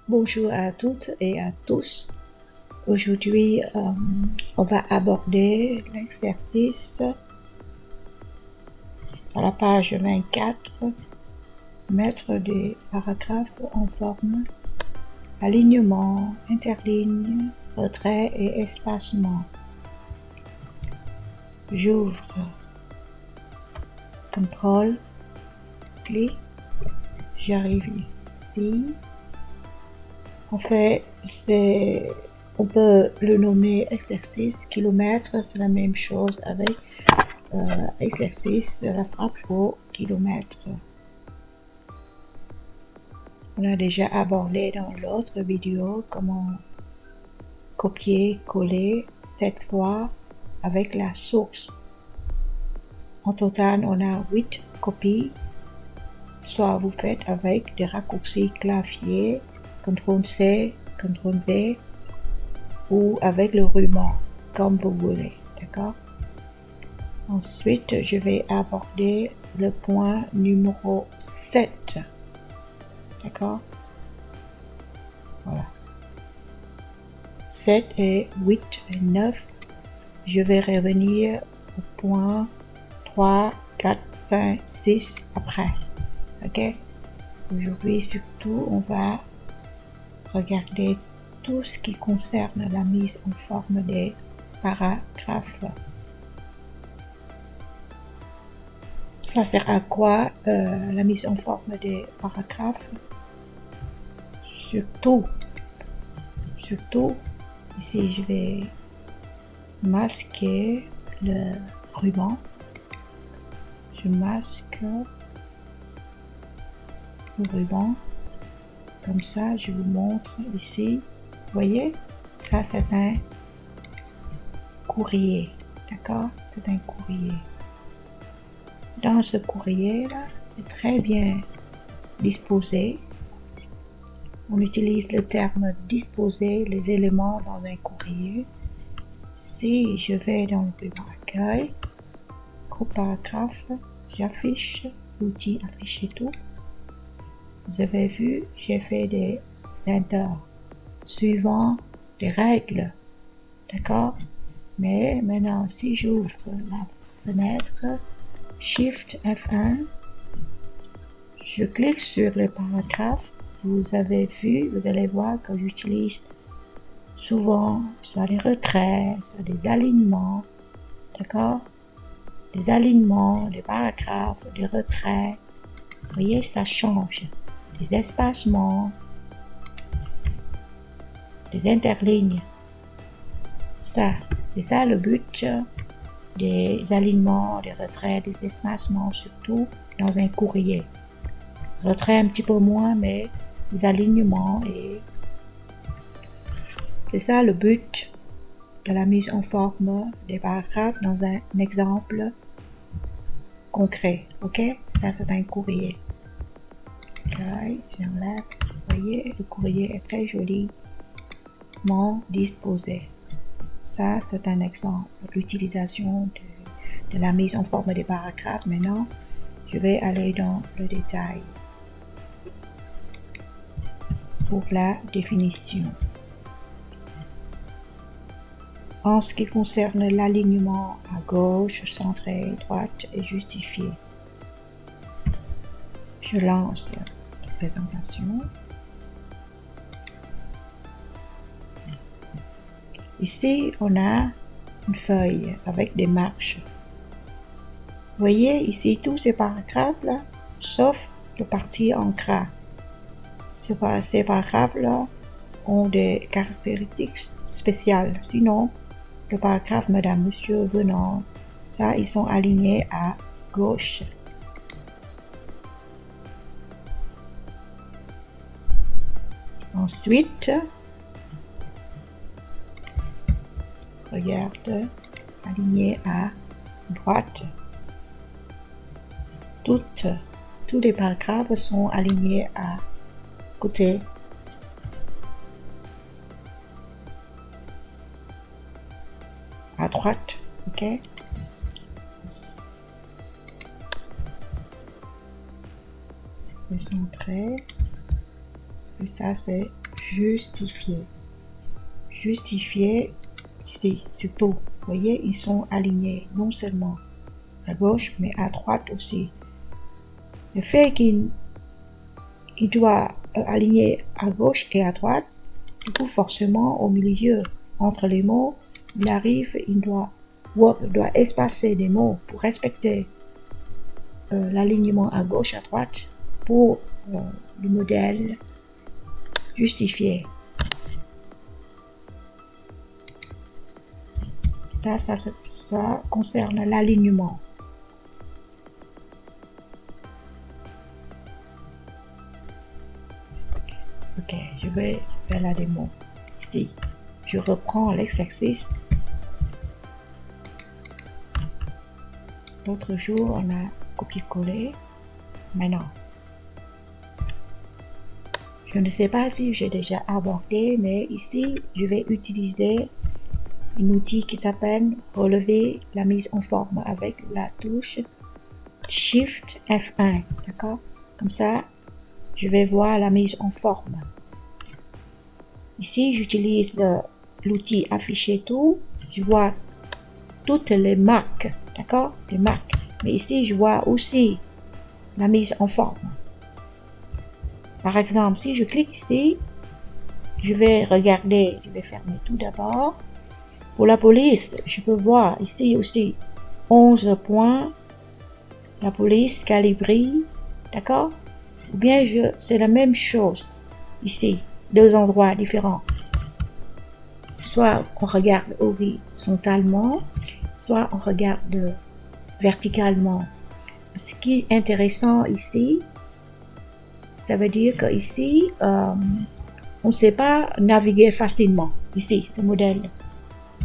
Bonjour à toutes et à tous. Aujourd'hui, on va aborder l'exercice à la page 24, mettre des paragraphes en forme, alignement, interligne, retrait et espacement. J'ouvre, contrôle, clic, j'arrive ici. En fait, on peut le nommer exercice, kilomètre, c'est la même chose avec exercice, la frappe au kilomètre. On a déjà abordé dans l'autre vidéo comment copier, coller, cette fois avec la source. En total, on a 8 copies. Soit vous faites avec des raccourcis clavier, CTRL-C, CTRL-V, ou avec le ruban, comme vous voulez, d'accord? Ensuite, je vais aborder le point numéro 7, d'accord? Voilà. 7 et 8 et 9. Je vais revenir au point 3, 4, 5, 6 après, ok? Aujourd'hui, surtout, on va regarder tout ce qui concerne la mise en forme des paragraphes. Ça sert à quoi la mise en forme des paragraphes? Surtout, ici je vais masquer le ruban. Je masque le ruban. Comme ça, je vous montre ici. Vous voyez? Ça, c'est un courrier. D'accord? C'est un courrier. Dans ce courrier-là, c'est très bien disposé. On utilise le terme disposer les éléments dans un courrier. Si je vais dans le ruban accueil, groupe paragraphe, j'affiche l'outil afficher tout. Vous avez vu, j'ai fait des centers suivant les règles. D'accord? Mais maintenant, si j'ouvre la fenêtre, Shift F1, je clique sur le paragraphe. Vous avez vu, vous allez voir que j'utilise souvent soit des retraits, soit des alignements. D'accord? Des alignements, des paragraphes, des retraits. Vous voyez, ça change. Des espacements, des interlignes. Ça, c'est ça le but des alignements, des retraits, des espacements, surtout dans un courrier. Retrait un petit peu moins, mais des alignements et c'est ça le but de la mise en forme des paragraphes dans un exemple concret. Ok? Ça, c'est un courrier. Ok, j'enlève. Vous voyez, le courrier est très joliment disposé. Ça, c'est un exemple de l'utilisation de la mise en forme des paragraphes. Maintenant, je vais aller dans le détail pour la définition. En ce qui concerne l'alignement à gauche, centré, droite et justifié, je lance la présentation. Ici, on a une feuille avec des marches. Vous voyez ici tous ces paragraphes-là, sauf le parti en gras. Ces paragraphes-là ont des caractéristiques spéciales. Sinon, le paragraphe Madame, Monsieur, venant, ça, ils sont alignés à gauche. Ensuite, regarde, aligné à droite. Tous les paragraphes sont alignés à côté. À droite, ok? C'est centré. Et ça, c'est justifier. Justifier ici, surtout. Vous voyez, ils sont alignés non seulement à gauche, mais à droite aussi. Le fait qu'il doit aligner à gauche et à droite, du coup, forcément, au milieu, entre les mots, il arrive, il doit espacer des mots pour respecter l'alignement à gauche, à droite, pour le modèle justifié. Ça concerne l'alignement. Ok, je vais faire la démo. Ici, je reprends l'exercice. L'autre jour, on a copié-collé. Maintenant, je ne sais pas si j'ai déjà abordé, mais ici, je vais utiliser un outil qui s'appelle relever la mise en forme avec la touche Shift F1. D'accord? Comme ça, je vais voir la mise en forme. Ici, j'utilise l'outil afficher tout. Je vois toutes les marques. D'accord? Les marques. Mais ici, je vois aussi la mise en forme. Par exemple, si je clique ici, je vais regarder, je vais fermer tout d'abord. Pour la police, je peux voir ici aussi 11 points. La police, Calibri, d'accord? Ou bien c'est la même chose ici, deux endroits différents. Soit on regarde horizontalement, soit on regarde verticalement. Ce qui est intéressant ici, ça veut dire qu'ici, on ne sait pas naviguer facilement. Ici, ce modèle.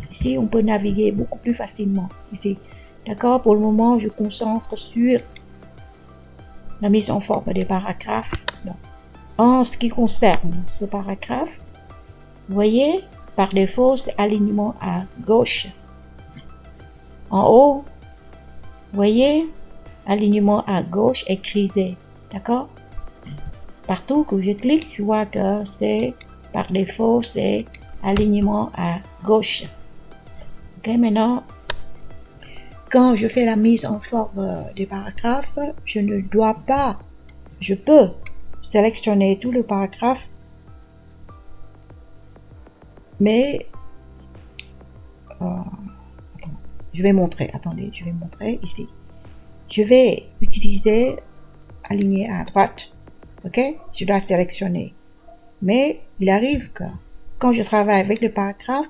Ici, on peut naviguer beaucoup plus facilement. Ici, d'accord? Pour le moment, je concentre sur la mise en forme des paragraphes. Non. En ce qui concerne ce paragraphe, vous voyez, par défaut, c'est alignement à gauche. En haut, vous voyez, alignement à gauche est grisé. D'accord? Partout que je clique, je vois que c'est, par défaut, c'est alignement à gauche. Ok, maintenant, quand je fais la mise en forme des paragraphes, je peux sélectionner tout le paragraphe, mais je vais montrer ici. Je vais utiliser aligner à droite, ok? Je dois sélectionner. Mais il arrive que quand je travaille avec le paragraphe,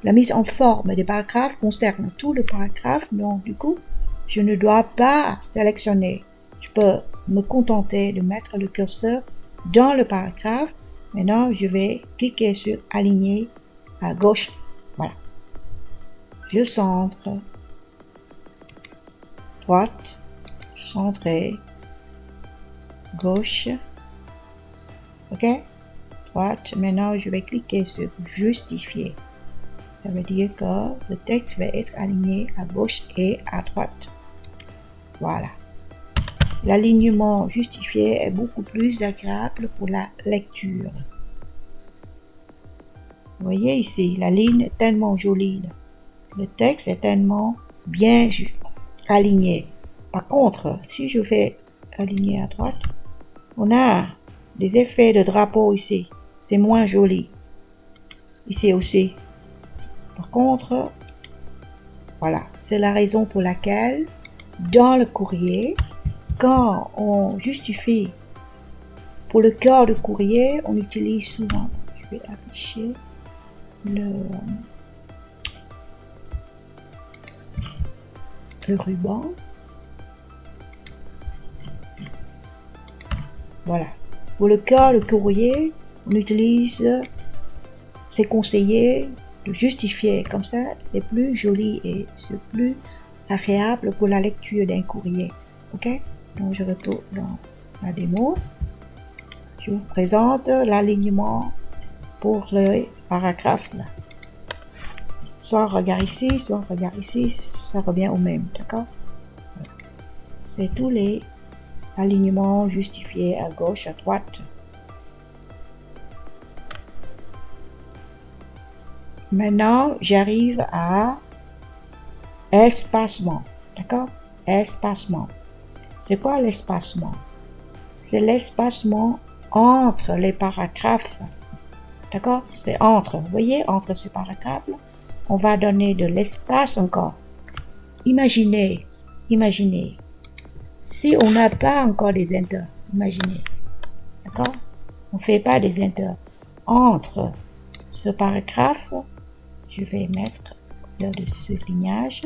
la mise en forme des paragraphes concerne tout le paragraphe, donc du coup, je ne dois pas sélectionner. Je peux me contenter de mettre le curseur dans le paragraphe. Maintenant, je vais cliquer sur aligner à gauche. Voilà. Je centre, droite, centré, gauche. Ok? Droite. Maintenant, je vais cliquer sur justifier. Ça veut dire que le texte va être aligné à gauche et à droite. Voilà. L'alignement justifié est beaucoup plus agréable pour la lecture. Vous voyez ici, la ligne est tellement jolie. Le texte est tellement bien aligné. Par contre, si je fais aligner à droite, on a des effets de drapeau ici. C'est moins joli. Ici aussi. Par contre, voilà, c'est la raison pour laquelle dans le courrier, quand on justifie pour le cœur de courrier, on utilise souvent, je vais afficher le ruban. Voilà. Pour le cœur de courrier, on utilise, c'est conseillé de justifier. Comme ça, c'est plus joli et c'est plus agréable pour la lecture d'un courrier. Ok? Donc, je retourne dans la démo. Je vous présente l'alignement pour le paragraphe là. Soit on regarde ici, soit on regarde ici, ça revient au même. D'accord? Voilà. C'est tous les alignements justifiés à gauche, à droite. Maintenant, j'arrive à espacement. D'accord? Espacement. C'est quoi l'espacement? C'est l'espacement entre les paragraphes. D'accord? C'est entre. Vous voyez, entre ces paragraphes-là, on va donner de l'espace encore. Imaginez, si on n'a pas encore des inters, imaginez. D'accord? On ne fait pas des inters. Entre ce paragraphe, je vais mettre le surlignage.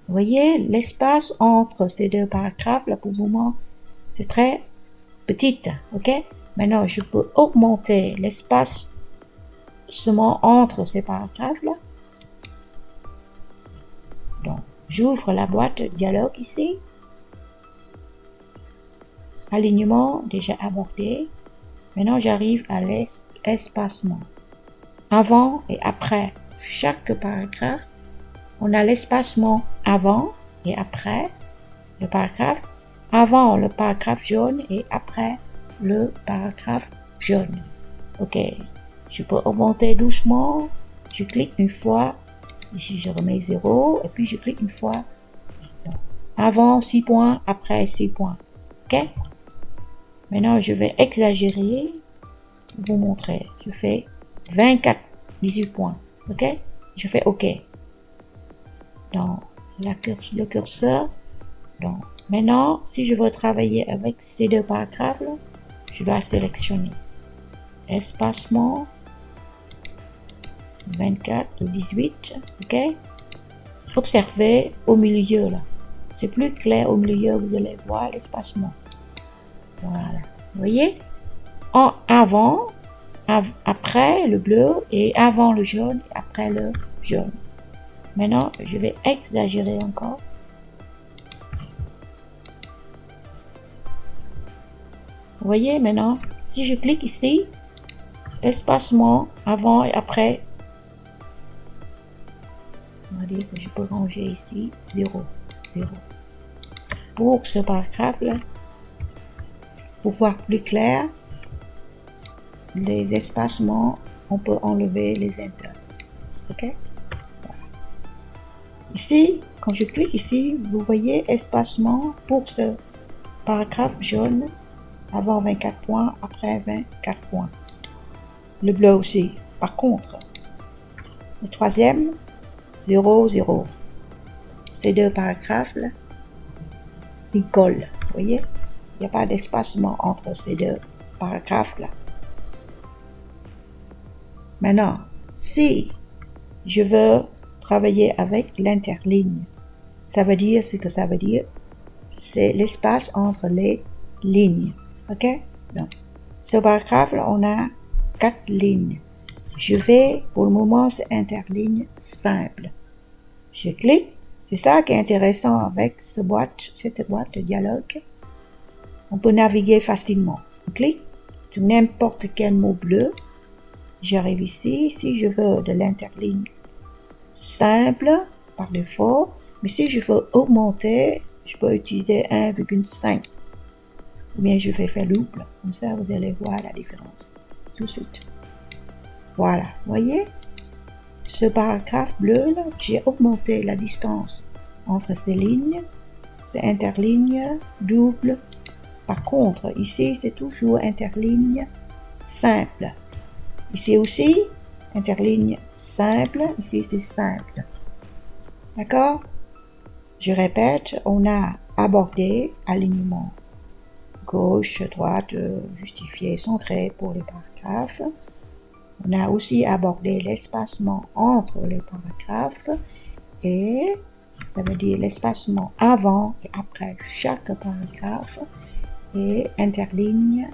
Vous voyez, l'espace entre ces deux paragraphes, là, pour le moment, c'est très petit. Ok? Maintenant, je peux augmenter l'espace seulement entre ces paragraphes-là. Donc, j'ouvre la boîte de dialogue ici. Alignement déjà abordé. Maintenant, j'arrive à l'espacement. Avant et après chaque paragraphe, on a l'espacement avant et après le paragraphe, avant le paragraphe jaune et après le paragraphe jaune. Ok, je peux augmenter doucement, je clique une fois, ici je remets 0, et puis je clique une fois, avant 6 points, après 6 points. Ok, maintenant je vais exagérer, vous montrer, je fais 24, 18 points. Ok, je fais OK. Dans le curseur. Donc, maintenant, si je veux travailler avec ces deux paragraphes-là, je dois sélectionner espacement 24 ou 18. OK? Observez au milieu là. C'est plus clair au milieu, vous allez voir l'espacement. Voilà. Vous voyez? En avant, après le bleu et avant le jaune et après le jaune. Maintenant, je vais exagérer encore. Vous voyez maintenant, si je clique ici, espacement avant et après, on va dire que je peux ranger ici 0, 0. Pour ce paragraphe-là, pour voir plus clair, les espacements, on peut enlever les inters. Ok? Voilà. Ici, quand je clique ici, vous voyez espacement pour ce paragraphe jaune, avant 24 points, après 24 points. Le bleu aussi. Par contre, le troisième, 0, 0. Ces deux paragraphes-là, ils collent. Vous voyez? Il n'y a pas d'espacement entre ces deux paragraphes-là. Maintenant, si je veux travailler avec l'interligne, ça veut dire ce que ça veut dire. C'est l'espace entre les lignes. OK? Donc, ce paragraphe-là, on a 4 lignes. Je vais, pour le moment, c'est interligne simple. Je clique. C'est ça qui est intéressant avec cette boîte de dialogue. On peut naviguer facilement. On clique sur n'importe quel mot bleu. J'arrive ici. Si je veux de l'interligne simple, par défaut, mais si je veux augmenter, je peux utiliser 1,5. Ou bien je vais faire double. Comme ça, vous allez voir la différence tout de suite. Voilà, vous voyez? Ce paragraphe bleu, là, j'ai augmenté la distance entre ces lignes. C'est interligne, double. Par contre, ici, c'est toujours interligne simple. Ici aussi, interligne simple. Ici, c'est simple. D'accord? Je répète, on a abordé alignement gauche, droite, justifié, centré pour les paragraphes. On a aussi abordé l'espacement entre les paragraphes et ça veut dire l'espacement avant et après chaque paragraphe et interligne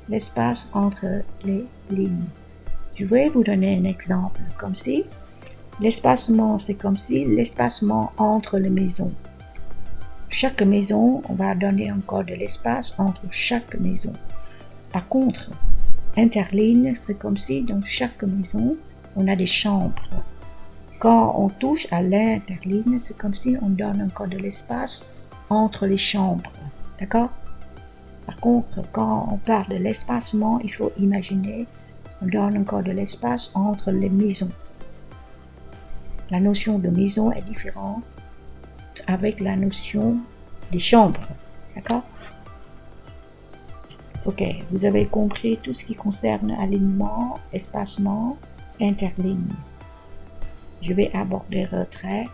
l'espace entre les lignes. Je vais vous donner un exemple comme si l'espacement, c'est comme si l'espacement entre les maisons. Chaque maison, on va donner encore de l'espace entre chaque maison. Par contre, interligne, c'est comme si dans chaque maison, on a des chambres. Quand on touche à l'interligne, c'est comme si on donne encore de l'espace entre les chambres. D'accord? Par contre, quand on parle de l'espacement, il faut imaginer, on donne encore de l'espace entre les maisons. La notion de maison est différente avec la notion des chambres. D'accord? Ok, vous avez compris tout ce qui concerne alignement, espacement, interligne. Je vais aborder retrait.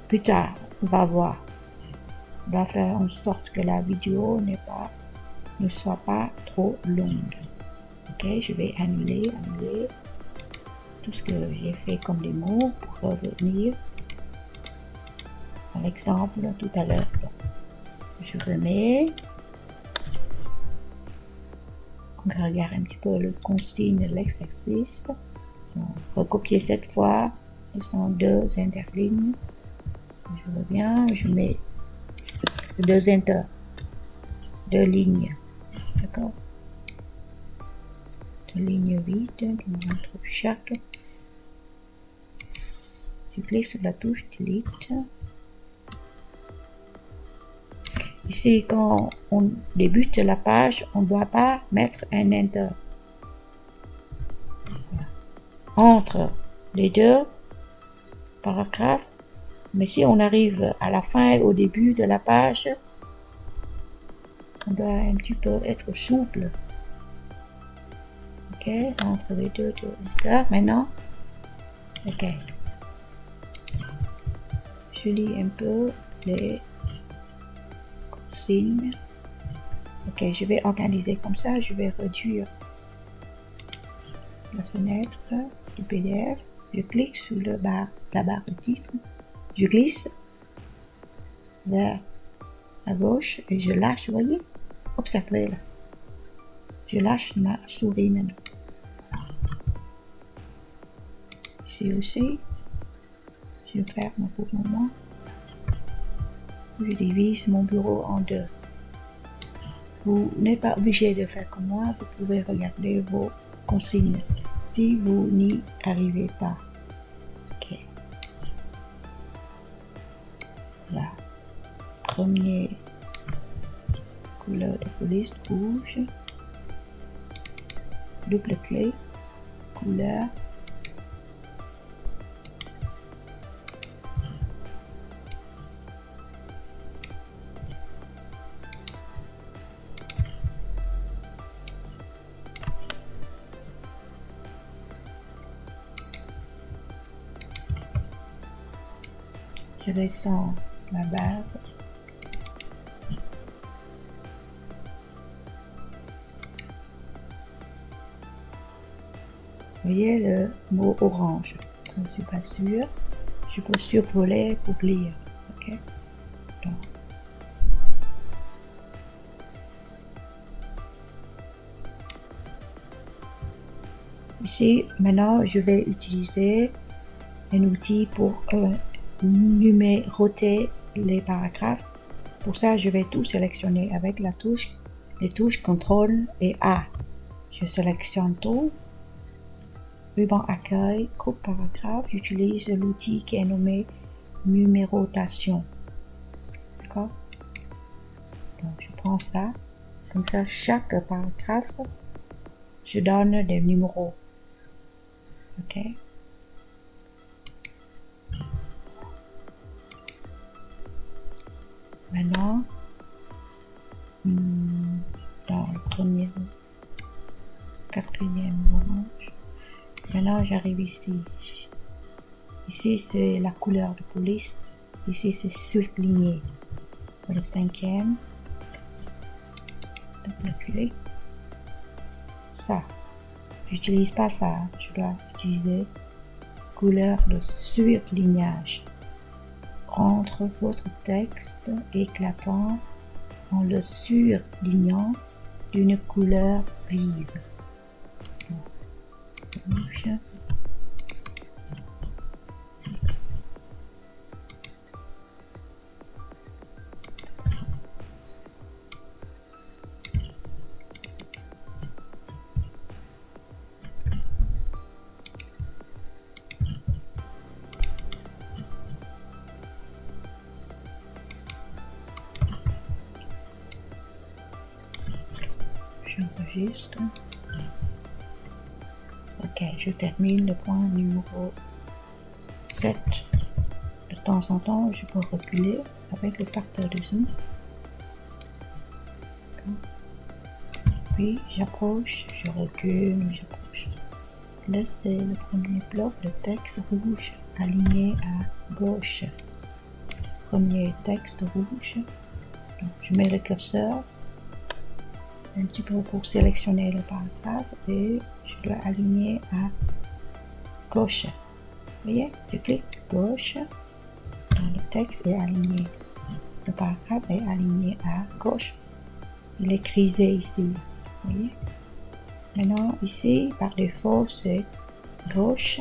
Plus tard, on va voir. On va faire en sorte que la vidéo ne soit pas trop longue. Ok, je vais annuler tout ce que j'ai fait comme des mots pour revenir à l'exemple tout à l'heure. Je remets. On regarde un petit peu le consigne de l'exercice. Recopier cette fois. Ce sont deux interlignes. Je reviens, je mets deux lignes. D'accord? Deux lignes vides, entre chaque. Je clique sur la touche Delete. Ici, quand on débute la page, on ne doit pas mettre un Enter. Entre les deux paragraphes. Mais si on arrive à la fin, au début de la page, on doit un petit peu être souple. Ok, entre les deux maintenant. Ok. Je lis un peu les consignes. Ok, je vais organiser comme ça. Je vais réduire la fenêtre du PDF. Je clique sur la barre de titre. Je glisse vers à gauche et je lâche, vous voyez? Observez là. Je lâche ma souris maintenant. Ici aussi, je ferme pour le moment. Je divise mon bureau en deux. Vous n'êtes pas obligé de faire comme moi, vous pouvez regarder vos consignes si vous n'y arrivez pas. Ok. Voilà. Premier couleur de police rouge. Double clic. Couleur. Je descends la barre. Vous voyez le mot orange. Je ne suis pas sûre. Je peux survoler pour lire. Ok. Donc. Ici, maintenant, je vais utiliser un outil pour numéroter les paragraphes. Pour ça, je vais tout sélectionner avec les touches CTRL et A. Je sélectionne tout. Ruban accueil, groupe paragraphe. J'utilise l'outil qui est nommé numérotation. D'accord? Donc, je prends ça. Comme ça, chaque paragraphe, je donne des numéros. Ok? Maintenant, dans le premier, quatrième orange. Maintenant, j'arrive ici. Ici, c'est la couleur de police. Ici, c'est surligné. Pour le cinquième, double clic. Ça. J'utilise pas ça. Je dois utiliser couleur de surlignage. Entre votre texte éclatant en le surlignant d'une couleur vive. Rouge. J'enregistre. Ok, je termine le point numéro 7. De temps en temps, je peux reculer avec le facteur de zoom. Puis j'approche, je recule, j'approche. Là, c'est le premier bloc, le texte rouge aligné à gauche. Premier texte rouge. Donc, je mets le curseur un petit peu pour sélectionner le paragraphe et je dois aligner à gauche. Vous voyez, je clique gauche, le texte est aligné. Le paragraphe est aligné à gauche. Il est grisé ici. Vous voyez? Maintenant, ici, par défaut, c'est gauche.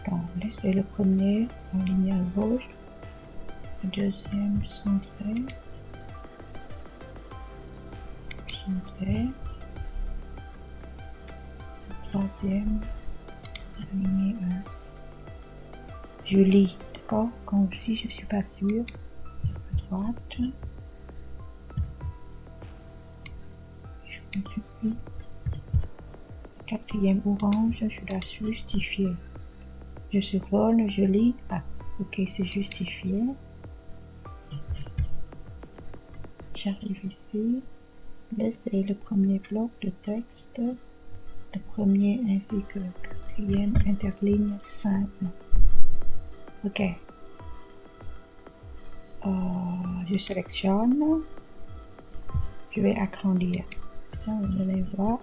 Donc, là, c'est le premier aligné à gauche. Le deuxième, centré. Centré. Le troisième, aligné à... Je lis, d'accord? Quand si je suis pas sûre, à droite. Je continue. Quatrième orange, je dois justifier. Je survole, je lis. Ah, ok, c'est justifié. J'arrive ici. Là, c'est le premier bloc de texte. Le premier ainsi que le quatrième interligne simple. Ok. Je sélectionne. Je vais agrandir. Ça, vous allez voir.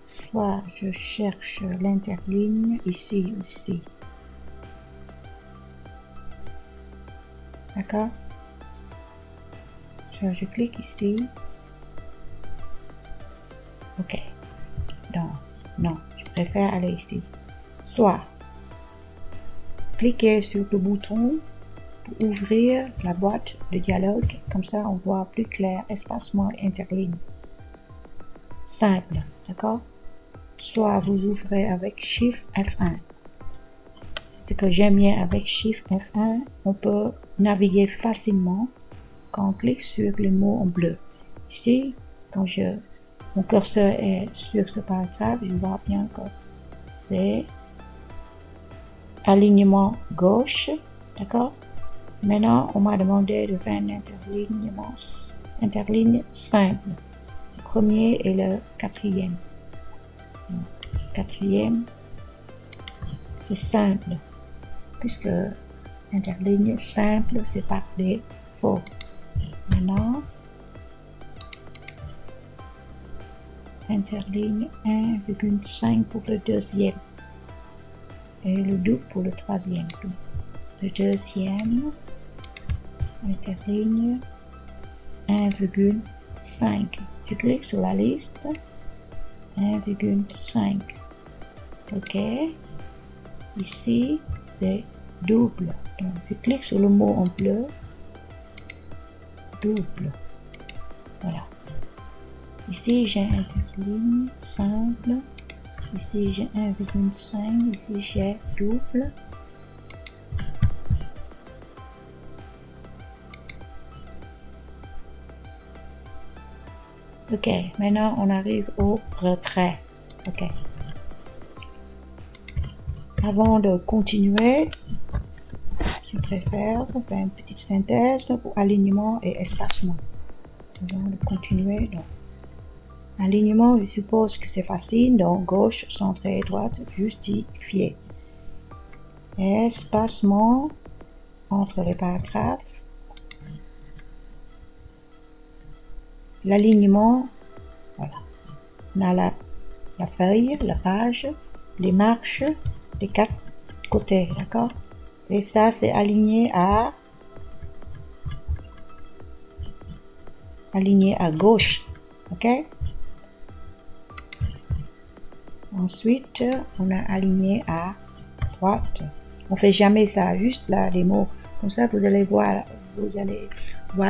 Soit je cherche l'interligne ici aussi. D'accord? Soit je clique ici. Ok. Non, je préfère aller ici. Soit cliquez sur le bouton pour ouvrir la boîte de dialogue. Comme ça, on voit plus clair espacement et interligne. Simple, d'accord? Soit vous ouvrez avec Shift F1. Ce que j'aime bien avec Shift F1, on peut naviguer facilement quand on clique sur les mots en bleu. Ici, quand mon curseur est sur ce paragraphe, je vois bien que c'est alignement gauche, d'accord? Maintenant, on m'a demandé de faire un interligne simple. Le premier et le quatrième. Donc, le quatrième, c'est simple, puisque interligne simple, c'est par défaut. Maintenant, interligne 1,5 pour le deuxième et le double pour le troisième. Le deuxième, interligne 1,5. Je clique sur la liste 1,5. Ok. Ici, c'est double. Donc, je clique sur le mot en bleu. Double. Voilà. Ici, j'ai interligne simple. Ici, j'ai 1,5. Ici, j'ai double. Ok, maintenant on arrive au retrait. Ok. Avant de continuer, je préfère faire une petite synthèse pour alignement et espacement. Avant de continuer, donc, alignement, je suppose que c'est facile, donc gauche, centré, droite, justifié. Espacement entre les paragraphes. L'alignement, voilà. On a la feuille, la page, les marches, les quatre côtés, d'accord? Et ça, c'est aligné à gauche, ok? Ensuite, on a aligné à droite. On fait jamais ça, juste là, les mots. Comme ça, vous allez voir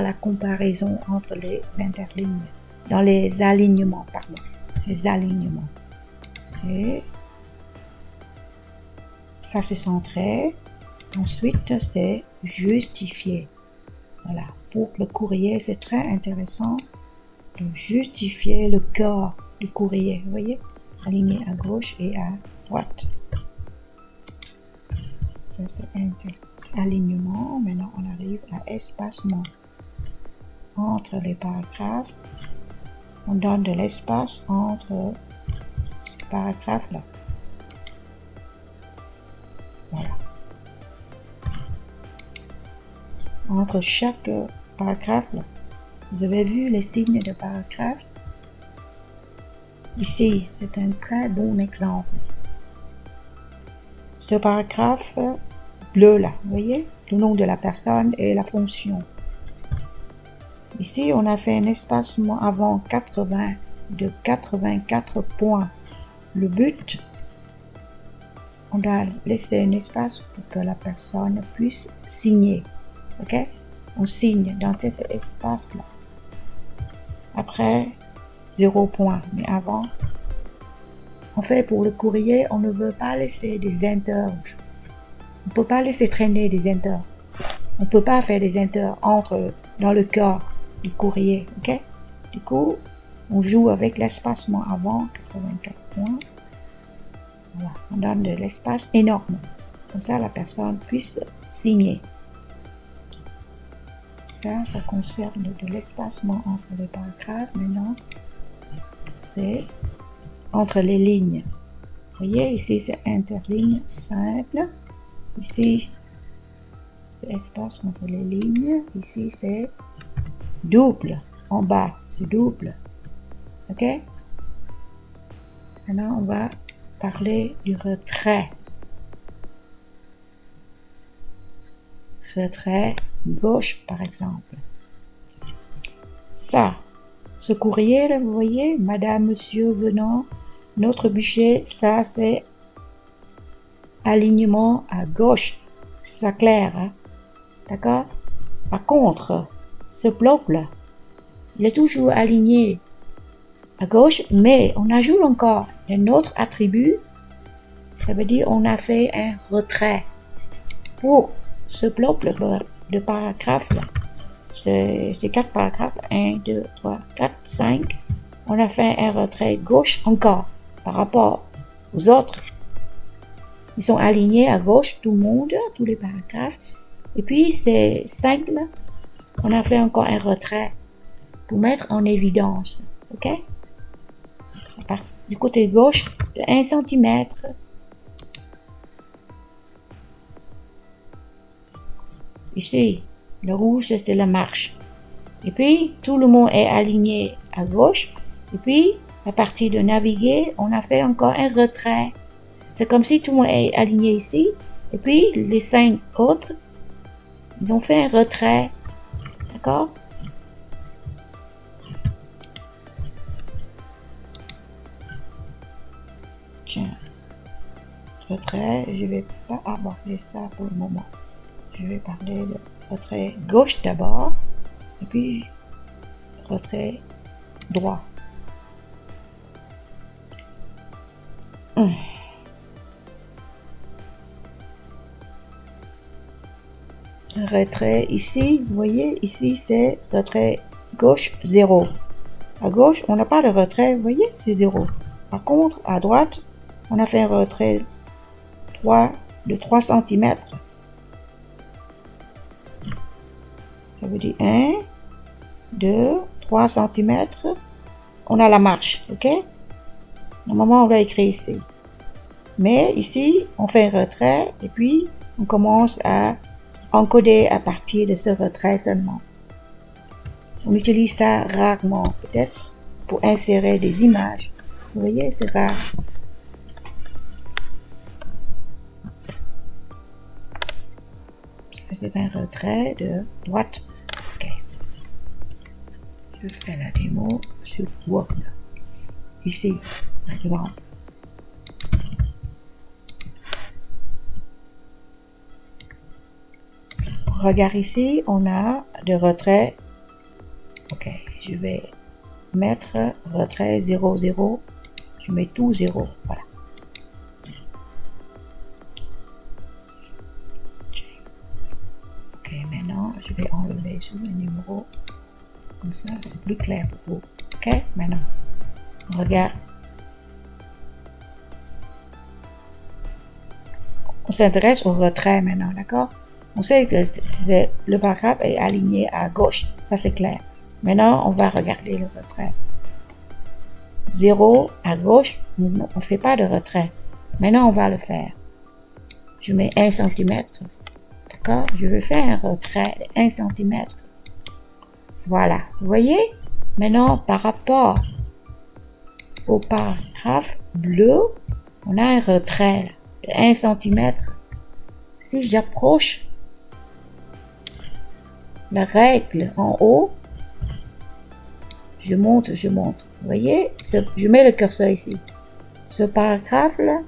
la comparaison entre les interlignes. Dans les alignements, pardon. Les alignements. Et ça, c'est centré. Ensuite, c'est justifié. Voilà. Pour le courrier, c'est très intéressant de justifier le corps du courrier. Vous voyez? Aligné à gauche et à droite. Ça, c'est alignement. Maintenant, on arrive à espacement. Entre les paragraphes, on donne de l'espace entre ces paragraphes-là. Voilà. Entre chaque paragraphe, là. Vous avez vu les signes de paragraphe? Ici, c'est un très bon exemple. Ce paragraphe bleu là, vous voyez? Le nom de la personne et la fonction. Ici, on a fait un espacement avant 80 de 84 points. Le but, on doit laisser un espace pour que la personne puisse signer. Ok? On signe dans cet espace-là. Après, 0 point. Mais avant, en fait, pour le courrier, on ne veut pas laisser des inters. On ne peut pas laisser traîner des inters. On ne peut pas faire des inters dans le cœur du courrier. Ok? Du coup, on joue avec l'espacement avant 84 points. Voilà, on donne de l'espace énorme. Comme ça, la personne puisse signer. Ça concerne de l'espacement entre les paragraphes. Maintenant, c'est entre les lignes. Vous voyez, ici, c'est interligne simple. Ici, c'est espace entre les lignes. Ici, c'est double. En bas, c'est double. Ok? Maintenant, on va parler du retrait. Retrait gauche, par exemple. Ça, ce courrier, là, vous voyez, Madame, Monsieur venant, notre bûcher, ça, c'est alignement à gauche. C'est ça clair, hein? D'accord? Par contre, ce bloc-là, il est toujours aligné à gauche, mais on ajoute encore un autre attribut. Ça veut dire on a fait un retrait. Pour ce bloc de paragraphes, là, ces 4 paragraphes, 1, 2, 3, 4, 5, on a fait un retrait gauche encore par rapport aux autres. Ils sont alignés à gauche, tout le monde, tous les paragraphes. Et puis, ces 5 là, on a fait encore un retrait pour mettre en évidence. Ok? Du côté gauche, de 1 cm. Ici, le rouge, c'est la marche. Et puis, tout le monde est aligné à gauche. Et puis, à partir de naviguer, on a fait encore un retrait. C'est comme si tout le monde est aligné ici. Et puis, les 5 autres, ils ont fait un retrait. D'accord? Tiens. Retrait, je ne vais pas aborder ça pour le moment. Je vais parler de retrait gauche d'abord. Et puis, retrait droit. Retrait ici, vous voyez, ici c'est retrait gauche 0. À gauche, on n'a pas de retrait, vous voyez, c'est 0. Par contre, à droite, on a fait un retrait de 3 cm. Ça veut dire 1, 2, 3 cm. On a la marche, ok? Normalement, on l'a écrit ici. Mais ici, on fait un retrait et puis on commence à encoder à partir de ce retrait seulement. On utilise ça rarement, peut-être pour insérer des images. Vous voyez, c'est rare. Parce que c'est un retrait de droite. Ok. Je fais la démo sur Word. Ici, par exemple. Regarde ici, on a de retrait. Ok, je vais mettre retrait 0, 0. Je mets tout 0. Voilà. Ok, maintenant, je vais enlever sur le numéro. Comme ça, c'est plus clair pour vous. Ok, maintenant, on regarde. On s'intéresse au retrait maintenant, d'accord? On sait que le paragraphe est aligné à gauche, ça c'est clair. Maintenant, on va regarder le retrait. 0 à gauche, on ne fait pas de retrait. Maintenant, on va le faire. Je mets 1 cm. D'accord? Je vais faire un retrait de 1 cm. Voilà. Vous voyez? Maintenant, par rapport au paragraphe bleu, on a un retrait de 1 cm. Si j'approche la règle en haut, je monte. Vous voyez? Je mets le curseur ici. Ce paragraphe-là,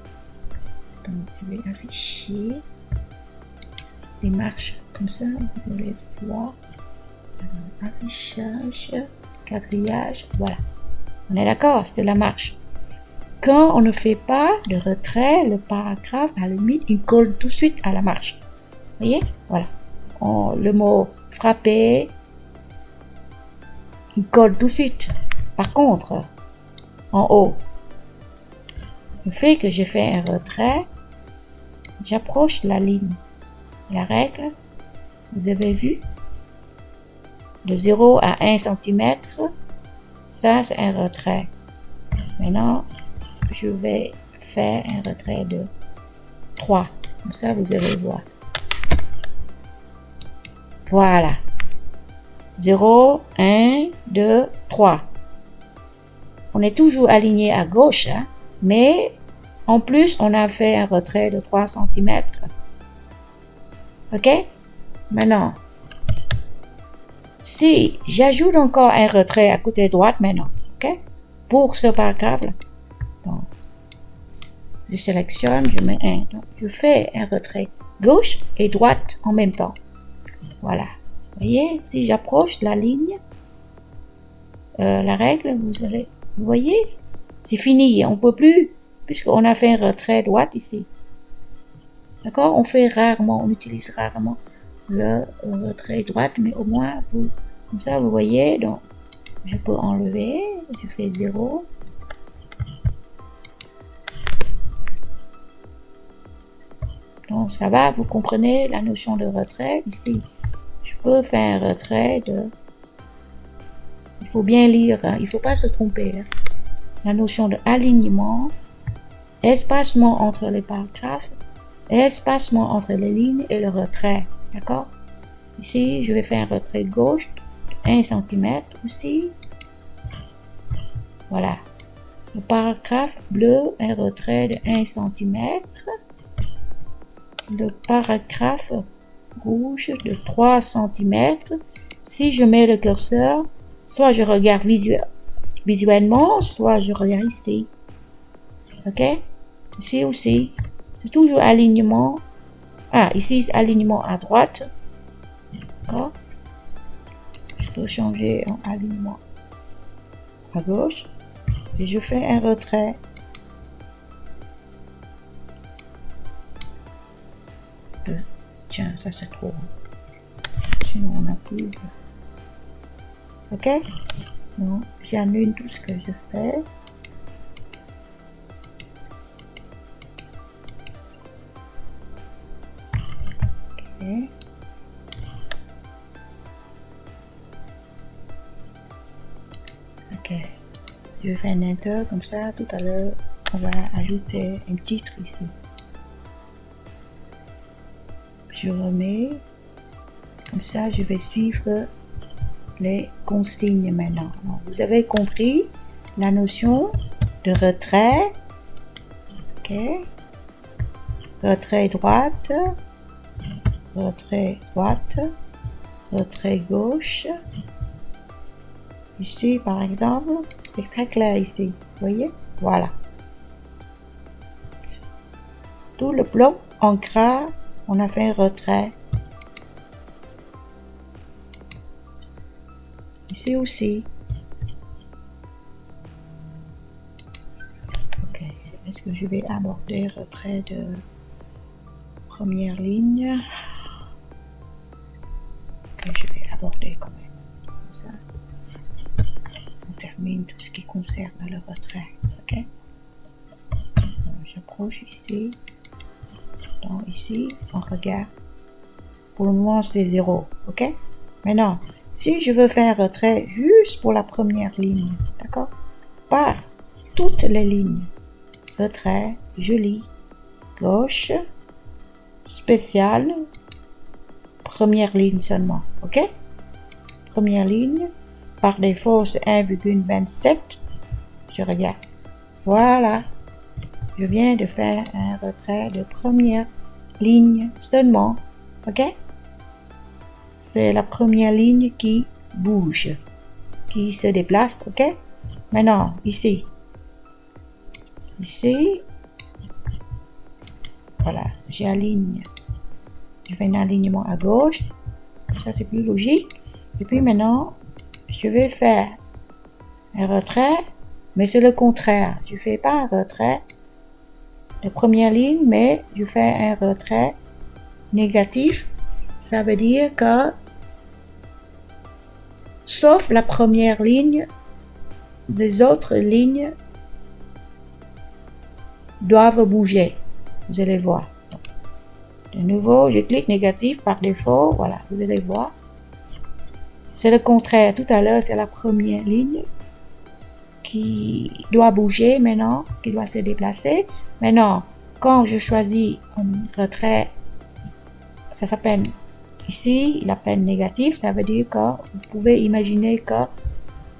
je vais afficher les marches comme ça, vous allez voir. Affichage, quadrillage, voilà. On est d'accord, c'est la marche. Quand on ne fait pas de retrait, le paragraphe, à la limite, il colle tout de suite à la marche. Vous voyez? Voilà. Le mot frapper, il colle tout de suite. Par contre, en haut, le fait que j'ai fait un retrait, j'approche la ligne. La règle, vous avez vu, de 0 à 1 cm, ça c'est un retrait. Maintenant, je vais faire un retrait de 3. Comme ça, vous allez voir. Voilà. 0, 1, 2, 3. On est toujours aligné à gauche, hein, mais en plus, on a fait un retrait de 3 cm. OK? Maintenant, si j'ajoute encore un retrait à côté droite maintenant, OK? Pour ce paragraphe-là. Bon. Je sélectionne, je mets 1. Donc, je fais un retrait gauche et droite en même temps. Voilà. Vous voyez, si j'approche la ligne, la règle, vous voyez, c'est fini. On ne peut plus, puisqu'on a fait un retrait droite ici. D'accord? On utilise rarement le retrait droite, mais au moins, comme ça, vous voyez, donc, je peux enlever, je fais 0. Donc, ça va, vous comprenez la notion de retrait. Ici, je peux faire un retrait de... Il faut bien lire, hein, il ne faut pas se tromper. Hein. La notion de alignement, espacement entre les paragraphes, espacement entre les lignes et le retrait. D'accord? Ici, je vais faire un retrait gauche de 1 cm aussi. Voilà. Le paragraphe bleu, un retrait de 1 cm. Le paragraphe rouge de 3 cm. Si je mets le curseur, soit je regarde visuellement, soit je regarde ici. OK? Ici aussi. C'est toujours alignement. Ah, ici, c'est alignement à droite. D'accord? Je peux changer en alignement à gauche. Et je fais un retrait. Tiens, ça c'est trop. Sinon, on n'a plus. OK? Donc, j'annule tout ce que je fais. OK. OK. Je vais faire un enter comme ça. Tout à l'heure, on va ajouter un titre ici. Je remets. Comme ça, je vais suivre les consignes maintenant. Donc, vous avez compris la notion de retrait. OK. Retrait droite. Retrait droite. Retrait gauche. Ici, par exemple, c'est très clair ici. Vous voyez? Voilà. Tout le bloc en gras, on a fait un retrait. Ici aussi. Ok. Est-ce que je vais aborder retrait de première ligne? Ok. que je vais aborder quand même. Comme ça, on termine tout ce qui concerne le retrait. Ok? J'approche ici. Donc ici, on regarde. Pour le moment, c'est 0. Ok? Maintenant, si je veux faire un retrait juste pour la première ligne, d'accord? Pas toutes les lignes. Retrait, je lis, gauche, spécial, première ligne seulement. Ok? Première ligne. Par défaut, c'est 1,27. Je regarde. Voilà. Je viens de faire un retrait de première ligne seulement. Ok? C'est la première ligne qui bouge, qui se déplace. Ok? Maintenant, ici. Ici. Voilà. J'aligne. Je fais un alignement à gauche. Ça, c'est plus logique. Et puis maintenant, je vais faire un retrait, mais c'est le contraire. Je ne fais pas un retrait de première ligne, mais je fais un retrait négatif. Ça veut dire que, sauf la première ligne, les autres lignes doivent bouger. Vous allez voir. De nouveau, je clique négatif par défaut. Voilà, vous allez voir. C'est le contraire. Tout à l'heure, c'est la première ligne qui doit bouger maintenant, qui doit se déplacer. Maintenant, quand je choisis un retrait, ça s'appelle ici, la peine négative, ça veut dire que vous pouvez imaginer que,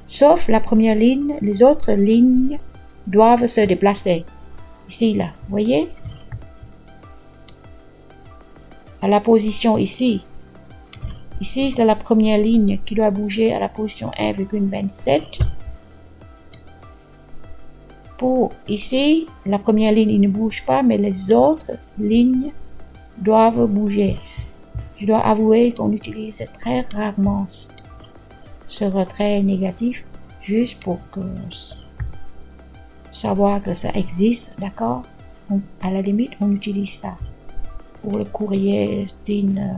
sauf la première ligne, les autres lignes doivent se déplacer. Ici, là, vous voyez? À la position ici. Ici, c'est la première ligne qui doit bouger à la position 1,27. Pour ici, la première ligne il ne bouge pas, mais les autres lignes doivent bouger. Je dois avouer qu'on utilise très rarement ce retrait négatif, juste pour savoir que ça existe, d'accord? À la limite, on utilise ça pour le courrier d'une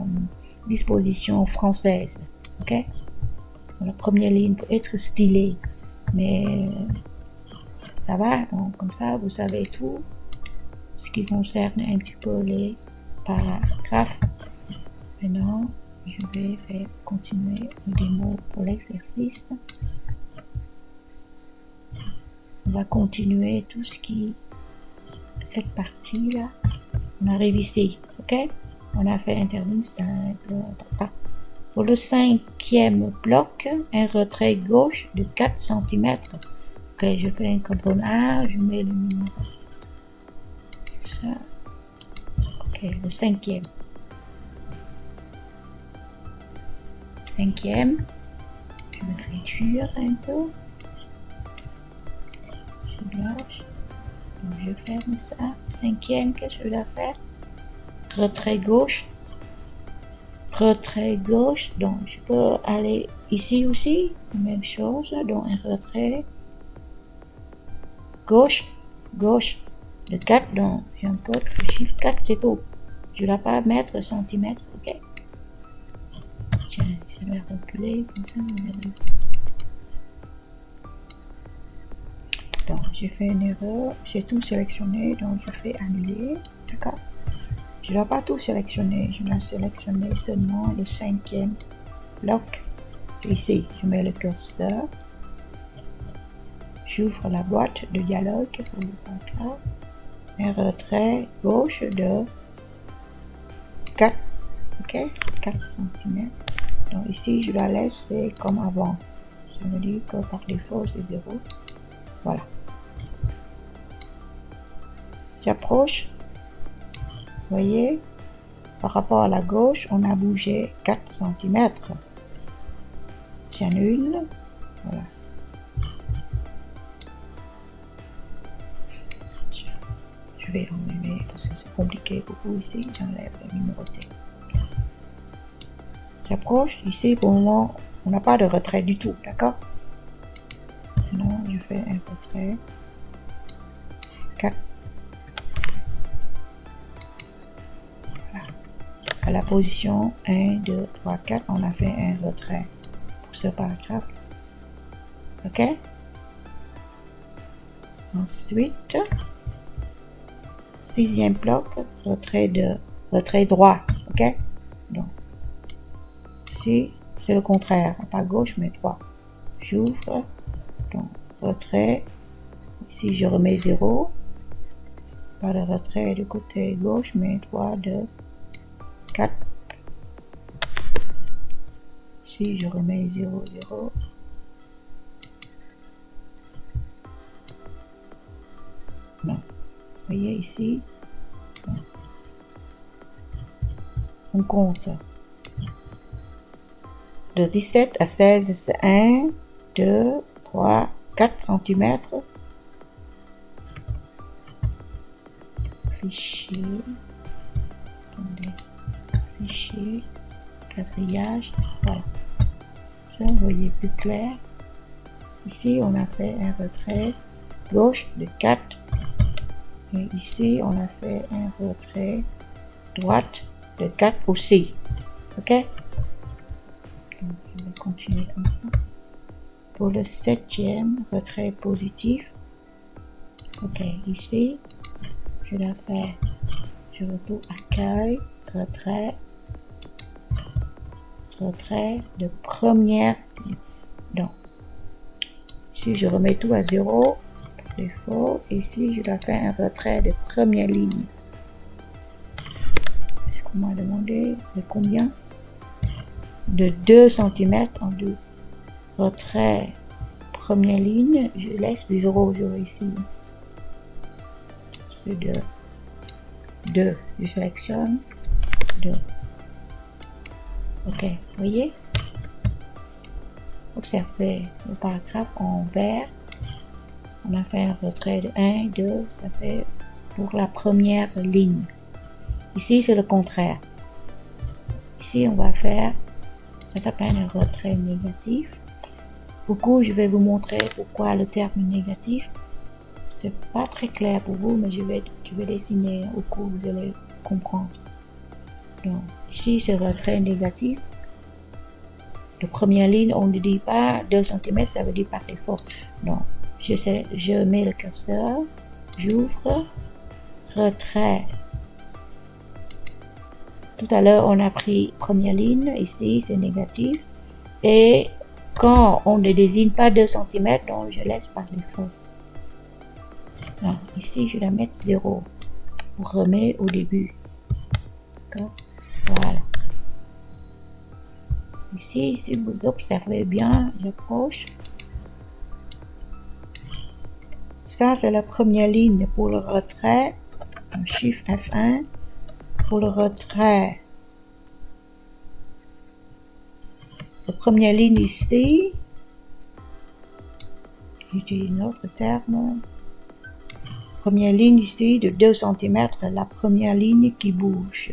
disposition française, ok? La première ligne peut être stylée, mais ça va, donc comme ça vous savez tout ce qui concerne un petit peu les paragraphes. Maintenant, je vais continuer le démo pour l'exercice. On va continuer tout ce qui, cette partie-là. On arrive ici, ok? On a fait interligne simple. Pour le 5e bloc, un retrait gauche de 4 cm. Ok, je fais un CTRL A, je mets le numéro. Ça. Ok, le 5e. 5e. Je vais réduire un peu. Je lâche. Donc je ferme ça. 5e, qu'est-ce que je dois faire? Retrait gauche. Retrait gauche. Donc je peux aller ici aussi. La même chose. Donc un retrait gauche. Gauche. De 4. Donc j'encode le chiffre 4, c'est tout. Je ne dois pas mettre centimètre. Ok. Tiens, je vais reculer comme ça. Donc, j'ai fait une erreur. J'ai tout sélectionné, donc je fais annuler. D'accord? Je ne dois pas tout sélectionner. Je dois sélectionner seulement le 5e bloc. C'est ici. Je mets le curseur. J'ouvre la boîte de dialogue pour le paragraphe. Un retrait gauche de 4. Ok? 4 cm. Donc ici, je dois laisser comme avant. Ça veut dire que par défaut, c'est 0. Voilà. J'approche. Vous voyez, par rapport à la gauche, on a bougé 4 cm. J'annule. Voilà. Je vais enlever parce que c'est compliqué beaucoup ici. J'enlève le numéroté. J'approche. Ici, pour le moment, on n'a pas de retrait du tout. D'accord? Maintenant, je fais un retrait. 4. Voilà. à la position 1, 2, 3, 4, on a fait un retrait pour ce paragraphe. OK? Ensuite, sixième bloc, retrait droit. OK? Donc, ici, c'est le contraire, pas gauche, mais droit. J'ouvre, donc retrait. Ici, je remets 0. Pas de retrait du côté gauche, mais droit de 4. Ici, je remets 0, 0. Non. Vous voyez ici, on compte. De 17 à 16, c'est 1, 2, 3, 4 cm. Fichier. Attendez. Fichier. Quadrillage. Voilà. Ça, vous voyez plus clair. Ici, on a fait un retrait gauche de 4. Et ici, on a fait un retrait droite de 4 aussi. OK? Donc, je vais continuer comme ça. Pour le septième, retrait positif. OK, ici, je dois faire, je retourne accueil, retrait de première. Donc, si je remets tout à 0, défaut, ici, je dois faire un retrait de première ligne. Est-ce qu'on m'a demandé de combien? De 2 cm en deux. Retrait première ligne, je laisse 0, 0 ici. C'est de 2. Je sélectionne 2. OK, vous voyez? Observez le paragraphe en vert. On a fait un retrait de 1, 2, ça fait pour la première ligne. Ici, c'est le contraire. Ici, on va faire, ça s'appelle un retrait négatif. Beaucoup, je vais vous montrer pourquoi le terme négatif. C'est pas très clair pour vous, mais je vais dessiner au cours, vous allez comprendre. Donc, ici, c'est retrait négatif. De première ligne, on ne dit pas 2 cm, ça veut dire par défaut. Donc, je mets le curseur, j'ouvre, retrait. Tout à l'heure, on a pris première ligne, ici, c'est négatif. Et quand on ne désigne pas 2 cm, donc je laisse par défaut. Non, ici, je vais mettre 0 pour remettre au début. D'accord? Voilà. Ici, si vous observez bien, j'approche. Ça, c'est la première ligne pour le retrait. Shift F1 pour le retrait. La première ligne ici. J'utilise un autre terme. Première ligne ici de 2 cm, la première ligne qui bouge.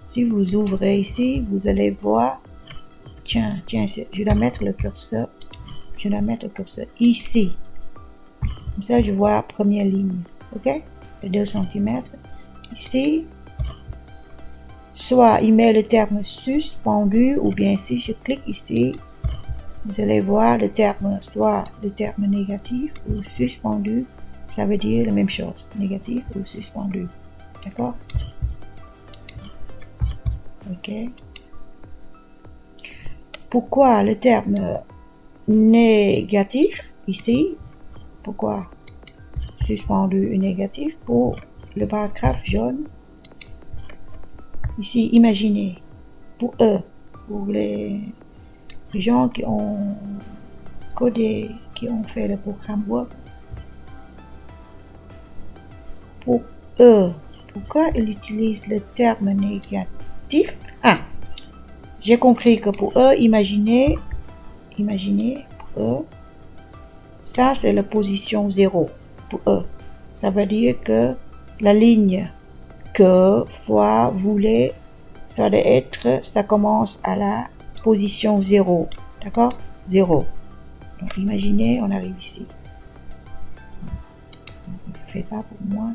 Si vous ouvrez ici, vous allez voir. Tiens, je dois mettre le curseur. Je dois mettre le curseur ici. Comme ça, je vois première ligne. OK? De 2 cm. Ici, soit il met le terme suspendu, ou bien si je clique ici, vous allez voir le terme, soit le terme négatif ou suspendu. Ça veut dire la même chose, négatif ou suspendu. D'accord? OK. Pourquoi le terme négatif ici? Pourquoi suspendu et négatif? Pour le paragraphe jaune. Ici, imaginez, pour eux, pour les gens qui ont codé, qui ont fait le programme Word, pour eux, pourquoi ils utilisent le terme négatif? Ah, j'ai compris que pour eux, imaginez, pour eux, ça c'est la position 0, pour eux. Ça veut dire que la ligne que fois voulait, ça doit être, ça commence à la position 0, d'accord? 0. Donc imaginez, on arrive ici. Ne fait pas pour moi.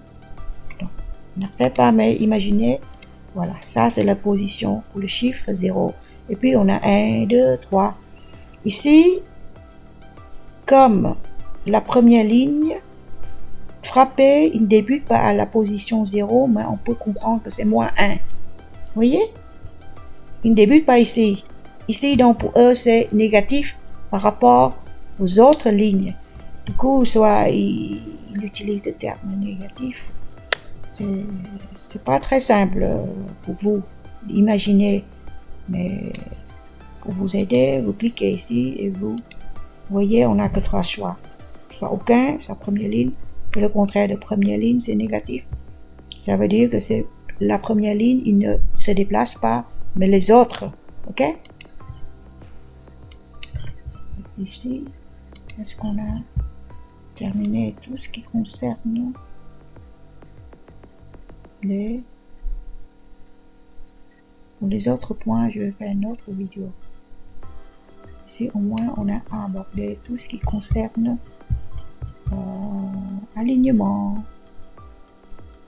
Donc, n'accepte pas, mais imaginez, Voilà, ça c'est la position pour le chiffre 0. Et puis on a 1, 2, 3. Ici, comme la première ligne, frapper, il ne débute pas à la position 0, mais on peut comprendre que c'est moins 1. Vous voyez? Il ne débute pas ici. Ici, donc pour eux, c'est négatif par rapport aux autres lignes. Du coup, soit il utilise le terme négatif. C'est pas très simple pour vous d'imaginer, mais pour vous aider, vous cliquez ici et vous voyez, on n'a que 3 choix. Soit aucun, sa première ligne, et le contraire de première ligne, c'est négatif. Ça veut dire que c'est la première ligne, il ne se déplace pas, mais les autres, ok? Ici, est-ce qu'on a terminé tout ce qui concerne pour les autres points, je vais faire une autre vidéo. Ici, au moins, on a abordé tout ce qui concerne alignement,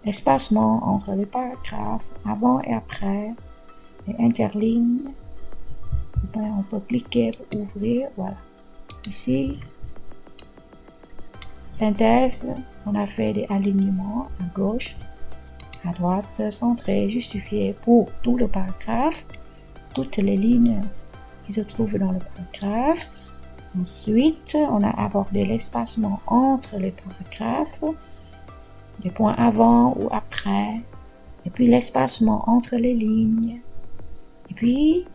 espacement entre les paragraphes, avant et après, et interlignes. On peut cliquer pour ouvrir, voilà. Ici, synthèse, on a fait des alignements à gauche, à droite, centré, justifié pour tout le paragraphe, toutes les lignes qui se trouvent dans le paragraphe. Ensuite, on a abordé l'espacement entre les paragraphes, les points avant ou après, et puis l'espacement entre les lignes. Et puis,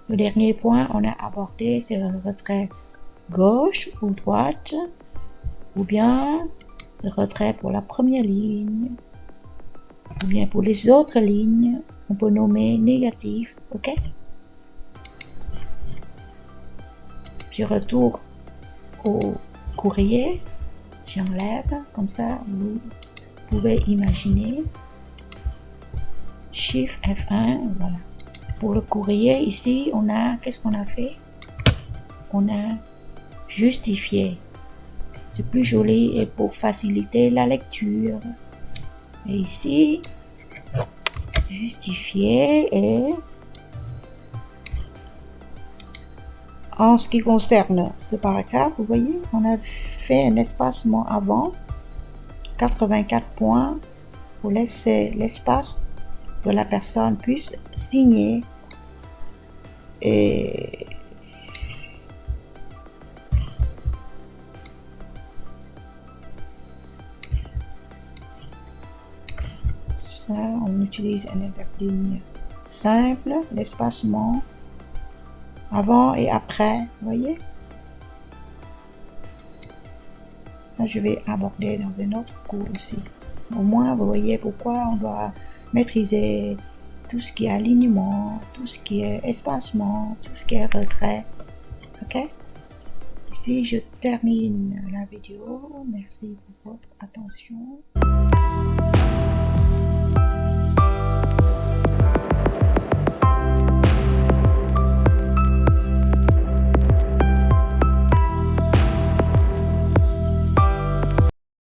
le dernier point on a abordé, c'est le retrait gauche ou droite, ou bien le retrait pour la première ligne, ou bien pour les autres lignes, on peut nommer négatif, ok? Je retourne au courrier, j'enlève, comme ça vous pouvez imaginer. Shift F1, voilà. Pour le courrier, ici, on a, qu'est-ce qu'on a fait? On a justifié. C'est plus joli et pour faciliter la lecture. Et ici, justifier et en ce qui concerne ce paragraphe, vous voyez, on a fait un espacement avant, 84 points, pour laisser l'espace que la personne puisse signer. Et ça, on utilise un interligne simple, l'espacement avant et après, vous voyez. Ça, je vais aborder dans un autre cours aussi. Au moins, vous voyez pourquoi on doit maîtriser tout ce qui est alignement, tout ce qui est espacement, tout ce qui est retrait. Ok? Ici, je termine la vidéo. Merci pour votre attention.